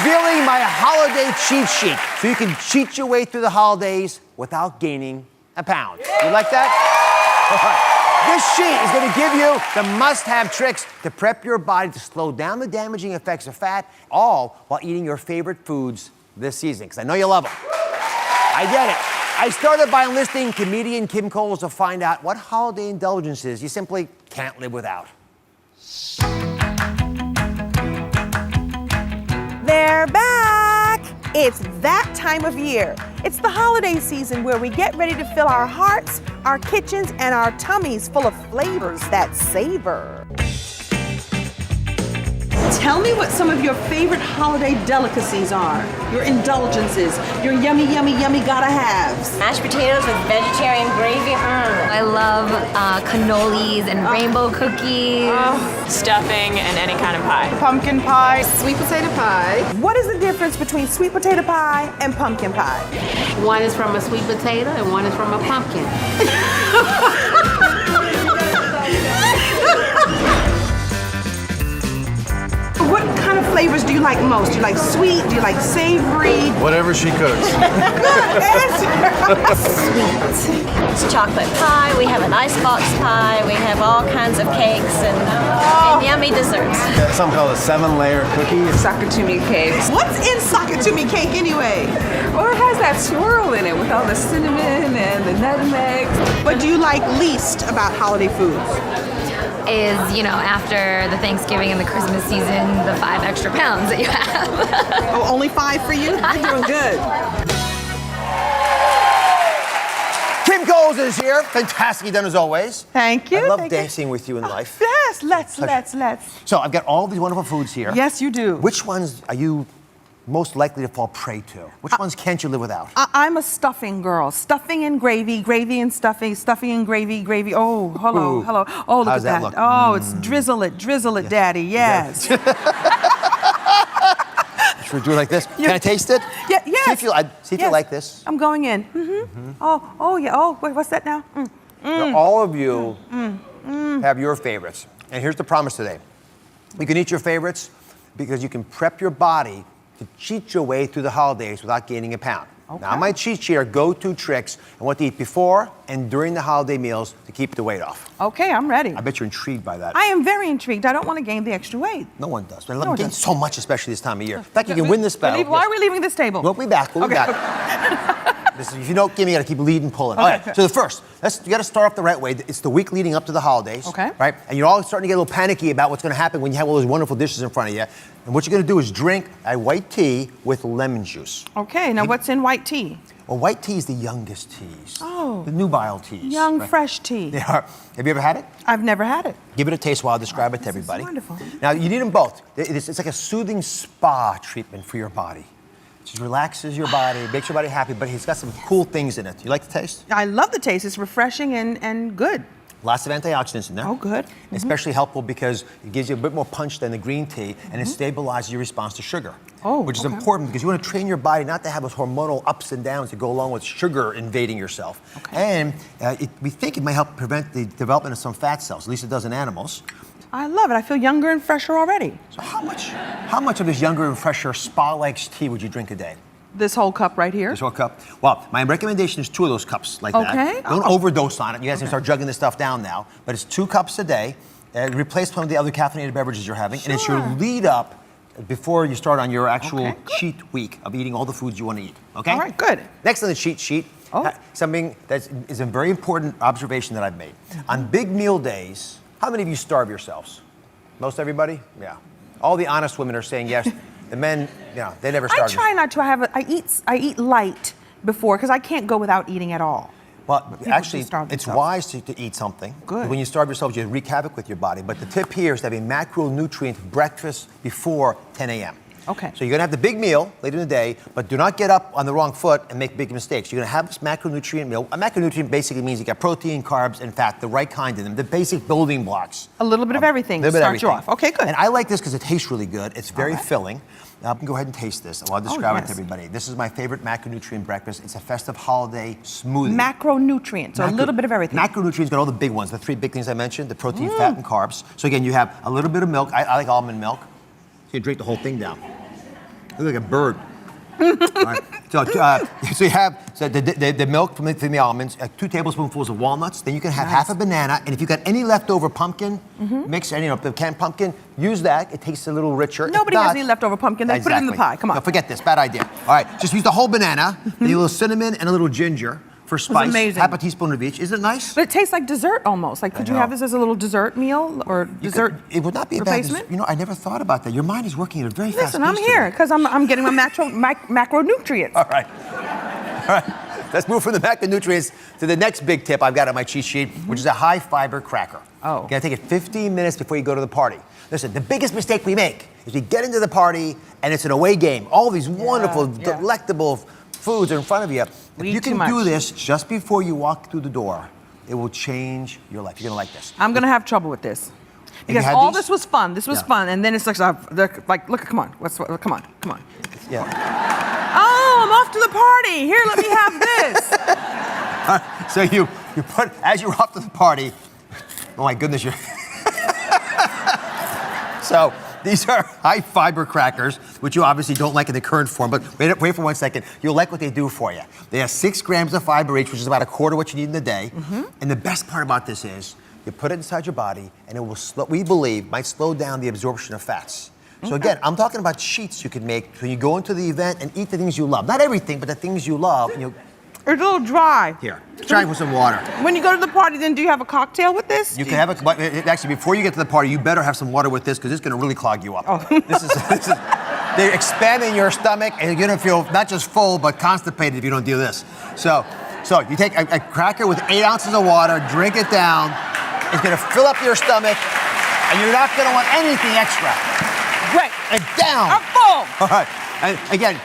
Revealing my holiday cheat sheet, so you can cheat your way through the holidays without gaining a pound. You like that? All right. This sheet is going to give you the must-have tricks to prep your body to slow down the damaging effects of fat, all while eating your favorite foods this season, because I know you love them. I get it. I started by enlisting comedian Kim Coles to find out what holiday indulgences you simply can't live without. They're back! It's that time of year. It's the holiday season where we get ready to fill our hearts, our kitchens, and our tummies full of flavors that savor. Tell me what some of your favorite holiday delicacies are. Your indulgences, your yummy, yummy, yummy gotta-haves. Mashed potatoes with vegetarian gravy. I love cannolis and rainbow cookies. Stuffing and any kind of pie. Pumpkin pie. Sweet potato pie. What is the difference between sweet potato pie and pumpkin pie? One is from a sweet potato and one is from a pumpkin. What kind of flavors do you like most? Do you like sweet? Do you like savory? Whatever she cooks. Good answer. Sweet. It's chocolate pie. We have an icebox pie. We have all kinds of cakes and yummy desserts. Something called a 7-layer cookie. Sakatumi cakes. What's in sakatumi cake anyway? Or it has that swirl in it with all the cinnamon and the nutmeg. What do you like least about holiday foods? Is, after the Thanksgiving and the Christmas season, the 5 extra pounds that you have. Oh, only 5 for you? You're doing good. Kim Coles is here. Fantastically done as always. Thank you. I love thank dancing with you in life. Yes, let's. So I've got all these wonderful foods here. Yes, you do. Which ones are you most likely to fall prey to? Which ones can't you live without? I'm a stuffing girl. Stuffing and gravy, gravy and stuffing, stuffing and gravy, gravy. Oh, hello, Ooh. hello. Oh, look How's at that that. look? Oh, it's drizzle it, daddy. Yes. Should we do it like this? Can I taste it? Yeah, yes. See if you Yes. like this. I'm going in. Mm-hmm. Oh, yeah. Oh, wait, what's that now? Now, all of you have your favorites. And here's the promise today. You can eat your favorites because you can prep your body to cheat your way through the holidays without gaining a pound. Okay. Now, my cheat sheet are go-to tricks and what to eat before and during the holiday meals to keep the weight off. Okay, I'm ready. I bet you're intrigued by that. I am very intrigued. I don't want to gain the extra weight. No one does. But I No love one gain does. so much, especially this time of year. In fact, you can win this battle. Why are we leaving this table? We'll be back. We'll be Okay. back. If you don't give me, you got to keep leading, pulling. All right. So the first, you got to start off the right way. It's the week leading up to the holidays. Okay. Right. And you're all starting to get a little panicky about what's going to happen when you have all those wonderful dishes in front of you. And what you're going to do is drink a white tea with lemon juice. Okay, now what's in white tea? Well, white tea is the youngest teas. Oh. The nubile teas. Young, right? fresh tea. They are. Have you ever had it? I've never had it. Give it a taste while I describe it to everybody. wonderful. Now, you need them both. It's like a soothing spa treatment for your body. It just relaxes your body, makes your body happy, but it's got some cool things in it. You like the taste? I love the taste. It's refreshing and good. Lots of antioxidants in there. Oh, good. Especially helpful because it gives you a bit more punch than the green tea, and it stabilizes your response to sugar. Oh, which is okay. important because you want to train your body not to have those hormonal ups and downs that go along with sugar invading yourself. Okay. And we think it might help prevent the development of some fat cells, at least it does in animals. I love it. I feel younger and fresher already. So how much of this younger and fresher spa-like tea would you drink a day? This whole cup right here. This whole cup? Well, my recommendation is 2 of those cups like that. Okay. Don't overdose on it. You guys can start jugging this stuff down now. But it's 2 cups a day. Replace some of the other caffeinated beverages you're having. And it's your lead up before you start on your actual cheat week of eating all the foods you want to eat. Okay? All right, good. Next on the cheat sheet, something that is a very important observation that I've made. On big meal days, how many of you starve yourselves? Most everybody? Yeah. All the honest women are saying yes. The men, they never starve. I try not to have I eat light before because I can't go without eating at all. Well, actually, starve it's themselves. wise to eat something. Good. When you starve yourself, you wreak havoc with your body. But the tip here is to have a macronutrient breakfast before 10 a.m. Okay. So you're going to have the big meal later in the day, but do not get up on the wrong foot and make big mistakes. You're going to have this macronutrient meal. A macronutrient basically means you got protein, carbs, and fat, the right kind in them, the basic building blocks. A little bit of everything to start you off. Okay, good. And I like this because it tastes really good. It's very filling. Now, go ahead and taste this. I'll describe it to everybody. This is my favorite macronutrient breakfast. It's a festive holiday smoothie. Macronutrients, so a little bit of everything. Macronutrients got all the big ones, the 3 big things I mentioned, the protein, fat, and carbs. So again, you have a little bit of milk. I like almond milk. So you drink the whole thing down. look like a bird. All right. So you have the milk from the almonds, 2 tablespoonfuls of walnuts. Then you can have half a banana, and if you got any leftover pumpkin mix, and the canned pumpkin, use that. It tastes a little richer. Nobody has any leftover pumpkin. They put it in the pie. Come on. No, forget this. Bad idea. All right. Just use the whole banana, and a little cinnamon and a little ginger for spice. Amazing. Half a teaspoon of each. Isn't it nice? But it tastes like dessert almost. Like, could you have this as a little dessert meal or dessert It would not be a replacement? bad. I never thought about that. Your mind is working at a very fast pace. Listen, I'm here because I'm getting my macronutrients. All right. All right. Let's move from the macronutrients to the next big tip I've got on my cheat sheet, which is a high fiber cracker. Oh. You gotta take it 15 minutes before you go to the party. Listen, the biggest mistake we make is we get into the party and it's an away game. All these wonderful, delectable foods are in front of you. If you can do this just before you walk through the door, it will change your life. You're gonna like this. I'm gonna have trouble with this. Because all this was fun. This was fun, and then it's like, look, come on, come on. Yeah. Oh, I'm off to the party. Here, let me have this. All right, so you put, as you're off to the party, oh my goodness, you're. So these are high fiber crackers, which you obviously don't like in the current form, but wait for 1 second. You'll like what they do for you. They have 6 grams of fiber each, which is about a quarter what you need in a day. And the best part about this is you put it inside your body, and it will, we believe, might slow down the absorption of fats. So again, I'm talking about sheets you can make when you go into the event and eat the things you love. Not everything, but the things you love. And It's a little dry. Here, try it with some water. When you go to the party, then do you have a cocktail with this? You can have it, but actually, before you get to the party, you better have some water with this because it's going to really clog you up. Oh. This is they're expanding your stomach, and you're going to feel not just full but constipated if you don't do this. So you take a cracker with 8 ounces of water, drink it down. It's going to fill up your stomach, and you're not going to want anything extra. Great. And down. I'm full. All right. And again,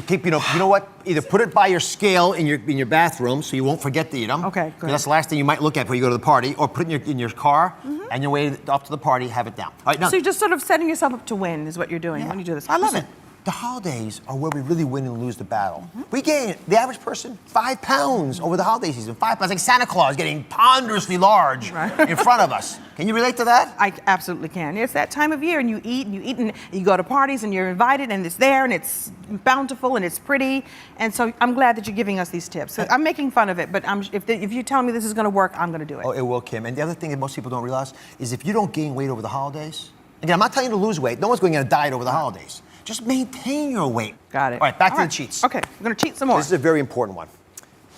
keep you know what? Either put it by your scale in your bathroom so you won't forget to eat them. Okay, good. That's the last thing you might look at before you go to the party, or put it in your car, and your way off to the party, have it down. All right, now. So you're just sort of setting yourself up to win, is what you're doing when you do this. I love it. The holidays are where we really win and lose the battle. We gain, the average person, 5 pounds over the holiday season. 5 pounds, like Santa Claus getting ponderously large in front of us. Can you relate to that? I absolutely can. It's that time of year, and you eat, and you go to parties, and you're invited, and it's there, and it's bountiful, and it's pretty. And so I'm glad that you're giving us these tips. So I'm making fun of it, but if you tell me this is going to work, I'm going to do it. Oh, it will, Kim. And the other thing that most people don't realize is if you don't gain weight over the holidays, again, I'm not telling you to lose weight. No one's going on a diet over the holidays. Just maintain your weight. Got it. All right, back to the cheats. Okay, I'm going to cheat some more. This is a very important one.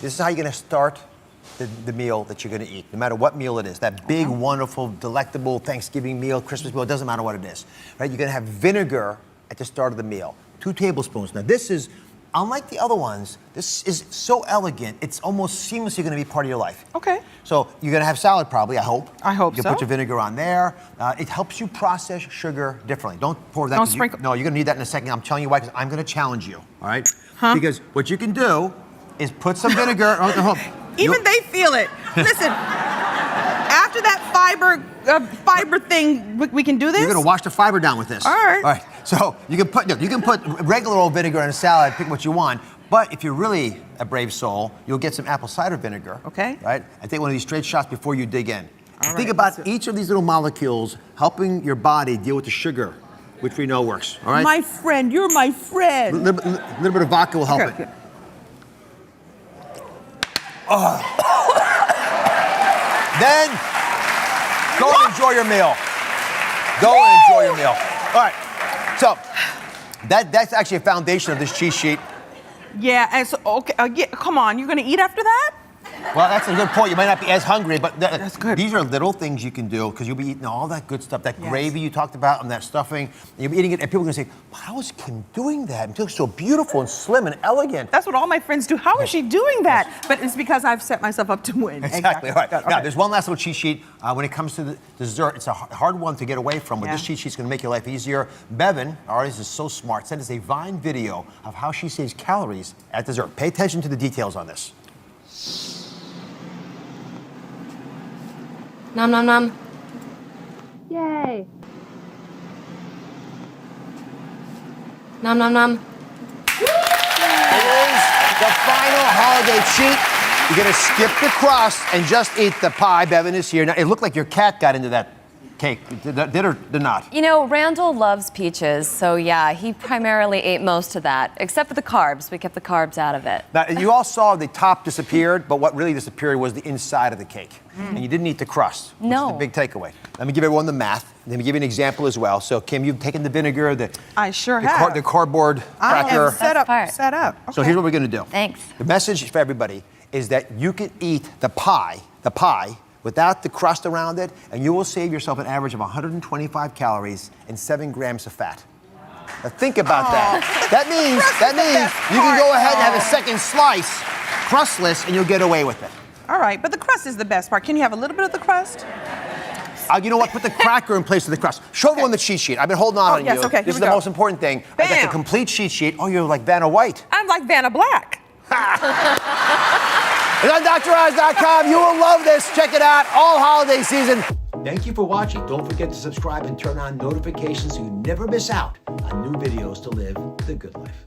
This is how you're going to start the meal that you're going to eat, no matter what meal it is. That big, wonderful, delectable Thanksgiving meal, Christmas meal, it doesn't matter what it is. Right? You're going to have vinegar at the start of the meal. 2 tablespoons. Now, this is, unlike the other ones, this is so elegant, it's almost seamlessly going to be part of your life. Okay. So you're going to have salad probably, I hope. I hope you so. You can put your vinegar on there. It helps you process sugar differently. Don't pour that. Don't sprinkle. No, you're going to need that in a second. I'm telling you why, because I'm going to challenge you, all right? Because what you can do is put some vinegar. Even they feel it. Listen, after that fiber thing, we can do this? You're going to wash the fiber down with this. All right. All right. So you can put regular old vinegar in a salad, pick what you want. But if you're really a brave soul, you'll get some apple cider vinegar. Okay. Right? And take one of these straight shots before you dig in. All Think right, about each of these little molecules helping your body deal with the sugar, which we know works. All right? My friend, you're my friend. A little bit of vodka will help it. Okay. Then go and enjoy your meal. Go and enjoy your meal. All right. So that's actually a foundation of this cheat sheet. Yeah, and so, okay, come on, you're gonna eat after that? Well, that's a good point. You might not be as hungry, but That's good. These are little things you can do because you'll be eating all that good stuff, that gravy you talked about and that stuffing. And you'll be eating it, and people are going to say, how is Kim doing that? It looks so beautiful and slim and elegant. That's what all my friends do. How is she doing that? But it's because I've set myself up to win. Exactly. All right. Okay. Now, there's one last little cheat sheet. When it comes to the dessert, it's a hard one to get away from, but this cheat sheet's going to make your life easier. Bevan, our artist, is so smart, sent us a Vine video of how she saves calories at dessert. Pay attention to the details on this. Nom nom nom. Yay. Nom nom nom. It is the final holiday cheat. You're going to skip the crust and just eat the pie. Bevan is here. Now, it looked like your cat got into that cake? Did or did not? You know, Randall loves peaches, so yeah, he primarily ate most of that, except for the carbs. We kept the carbs out of it. Now, you all saw the top disappeared, but what really disappeared was the inside of the cake. And you didn't eat the crust, which is the big takeaway. Let me give everyone the math. Let me give you an example as well. So, Kim, you've taken the vinegar, I sure have. the cardboard cracker. Set up. part. Set up. Okay. So here's what we're going to do. Thanks. The message for everybody is that you can eat the pie, without the crust around it, and you will save yourself an average of 125 calories and 7 grams of fat. Now think about that. That means you can go ahead and have a second slice, crustless, and you'll get away with it. All right, but the crust is the best part. Can you have a little bit of the crust? You know what? Put the cracker in place of the crust. Show everyone the cheat sheet. I've been holding on yes, you. okay, This is here we the go. most important thing. I got the Bam. complete cheat sheet. Oh, you're like Vanna White. I'm like Vanna Black. It's on DrOz.com. You will love this. Check it out all holiday season. Thank you for watching. Don't forget to subscribe and turn on notifications so you never miss out on new videos to live the good life.